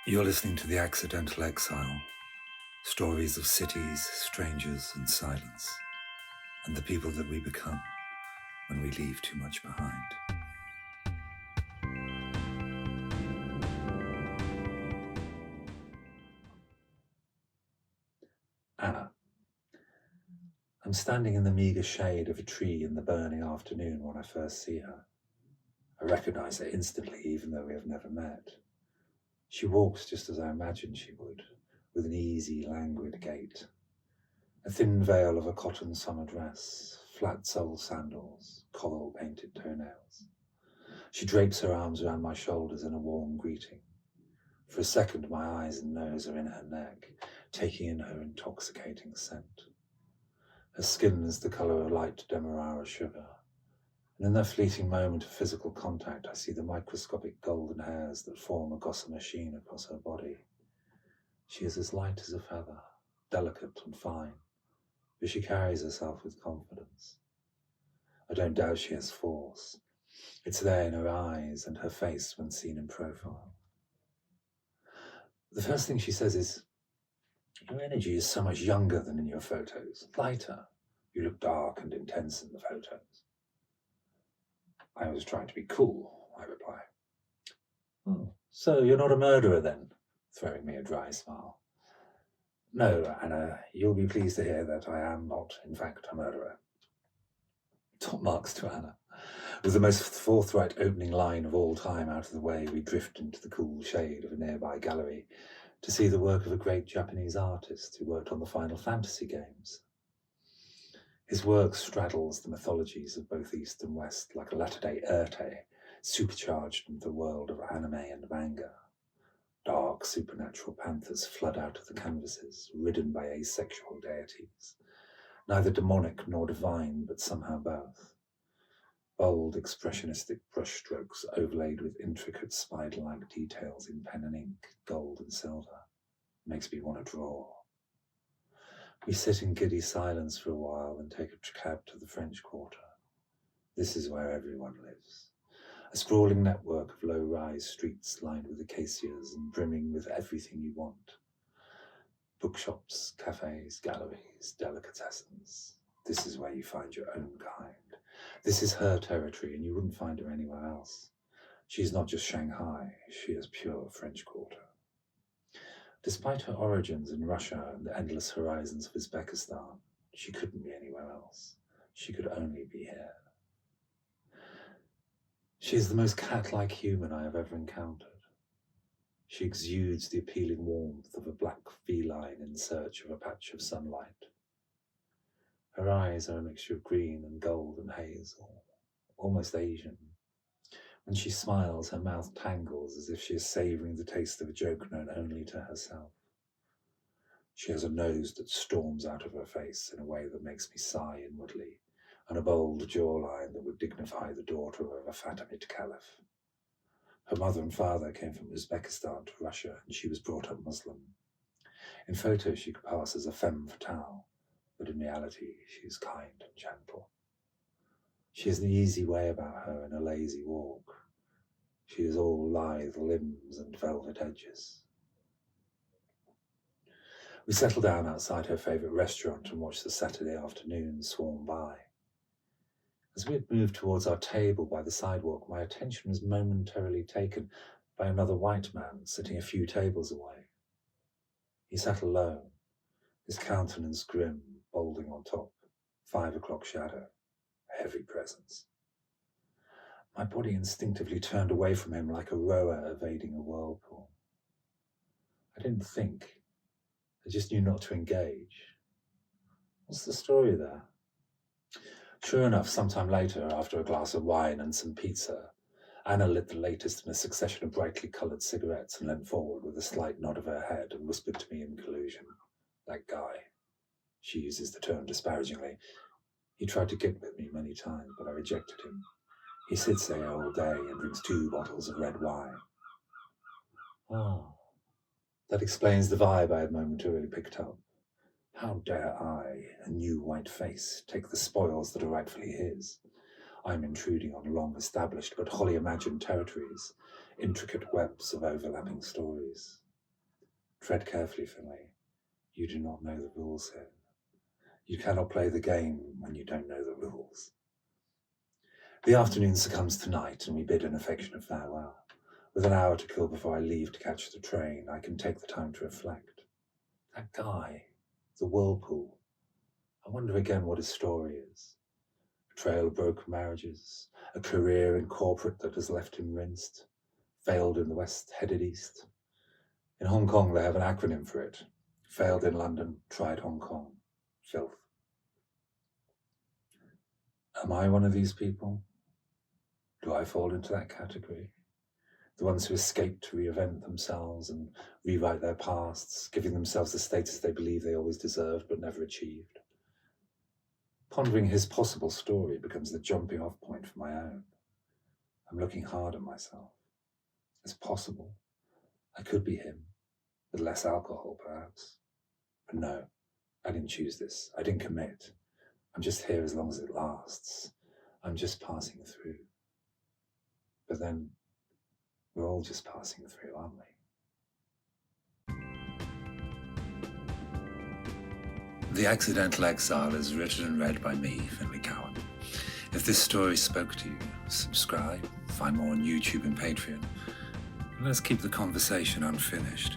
You're listening to The Accidental Exile, stories of cities, strangers, and silence, and the people that we become when we leave too much behind. Anna. I'm standing in the meagre shade of a tree in the burning afternoon when I first see her. I recognize her instantly, even though we have never met. She walks just as I imagined she would, with an easy, languid gait. A thin veil of a cotton summer dress, flat-soled sandals, coral-painted toenails. She drapes her arms around my shoulders in a warm greeting. For a second, my eyes and nose are in her neck, taking in her intoxicating scent. Her skin is the colour of light demerara sugar, and in that fleeting moment of physical contact, I see the microscopic golden hairs that form a gossamer sheen across her body. She is as light as a feather, delicate and fine, but she carries herself with confidence. I don't doubt she has force. It's there in her eyes and her face when seen in profile. The first thing she says is, "Your energy is so much younger than in your photos, lighter. You look dark and intense in the photos." "I was trying to be cool," I reply. "Oh, so you're not a murderer then?" throwing me a dry smile. "No, Anna, you'll be pleased to hear that I am not, in fact, a murderer." Top marks to Anna. With the most forthright opening line of all time out of the way, we drift into the cool shade of a nearby gallery to see the work of a great Japanese artist who worked on the Final Fantasy games. His work straddles the mythologies of both East and West like a latter-day Erte, supercharged into the world of anime and manga. Dark supernatural panthers flood out of the canvases, ridden by asexual deities, neither demonic nor divine, but somehow both. Bold, expressionistic brushstrokes overlaid with intricate spider-like details in pen and ink, gold and silver. Makes me want to draw. We sit in giddy silence for a while and take a cab to the French Quarter. This is where everyone lives. A sprawling network of low-rise streets lined with acacias and brimming with everything you want. Bookshops, cafes, galleries, delicatessens. This is where you find your own kind. This is her territory, and you wouldn't find her anywhere else. She's not just Shanghai, she is pure French Quarter. Despite her origins in Russia and the endless horizons of Uzbekistan, she couldn't be anywhere else. She could only be here. She is the most cat-like human I have ever encountered. She exudes the appealing warmth of a black feline in search of a patch of sunlight. Her eyes are a mixture of green and gold and hazel, almost Asian. When she smiles, her mouth tangles as if she is savouring the taste of a joke known only to herself. She has a nose that storms out of her face in a way that makes me sigh inwardly, and a bold jawline that would dignify the daughter of a Fatimid caliph. Her mother and father came from Uzbekistan to Russia, and she was brought up Muslim. In photos, she could pass as a femme fatale, but in reality, she is kind and gentle. She has an easy way about her and a lazy walk. She is all lithe limbs and velvet edges. We settle down outside her favourite restaurant and watch the Saturday afternoon swarm by. As we had moved towards our table by the sidewalk, my attention was momentarily taken by another white man sitting a few tables away. He sat alone, his countenance grim, balding on top, 5 o'clock shadow, a heavy presence. My body instinctively turned away from him like a rower evading a whirlpool. I didn't think. I just knew not to engage. What's the story there? Sure enough, sometime later, after a glass of wine and some pizza, Anna lit the latest in a succession of brightly coloured cigarettes and leant forward with a slight nod of her head and whispered to me in collusion, "That guy." She uses the term disparagingly. He tried to get with me many times, but I rejected him. He sits there all day and drinks 2 bottles of red wine. Ah, that explains the vibe I had momentarily picked up. How dare I, a new white face, take the spoils that are rightfully his? I am intruding on long-established but wholly imagined territories, intricate webs of overlapping stories. Tread carefully, Finley. You do not know the rules here. You cannot play the game when you don't know the rules. The afternoon succumbs to night, and we bid an affectionate farewell. With an hour to kill before I leave to catch the train, I can take the time to reflect. That guy, the whirlpool, I wonder again what his story is. A trail of broken marriages, a career in corporate that has left him rinsed, failed in the West, headed east. In Hong Kong, they have an acronym for it. Failed in London, tried Hong Kong. Filth. Am I one of these people? Do I fall into that category? The ones who escape to reinvent themselves and rewrite their pasts, giving themselves the status they believe they always deserved but never achieved. Pondering his possible story becomes the jumping off point for my own. I'm looking hard at myself. It's possible. I could be him, with less alcohol perhaps. But no, I didn't choose this. I didn't commit. I'm just here as long as it lasts. I'm just passing through. But then, we're all just passing through, aren't we? The Accidental Exile is written and read by me, Finley Cowan. If this story spoke to you, subscribe, find more on YouTube and Patreon. And let's keep the conversation unfinished.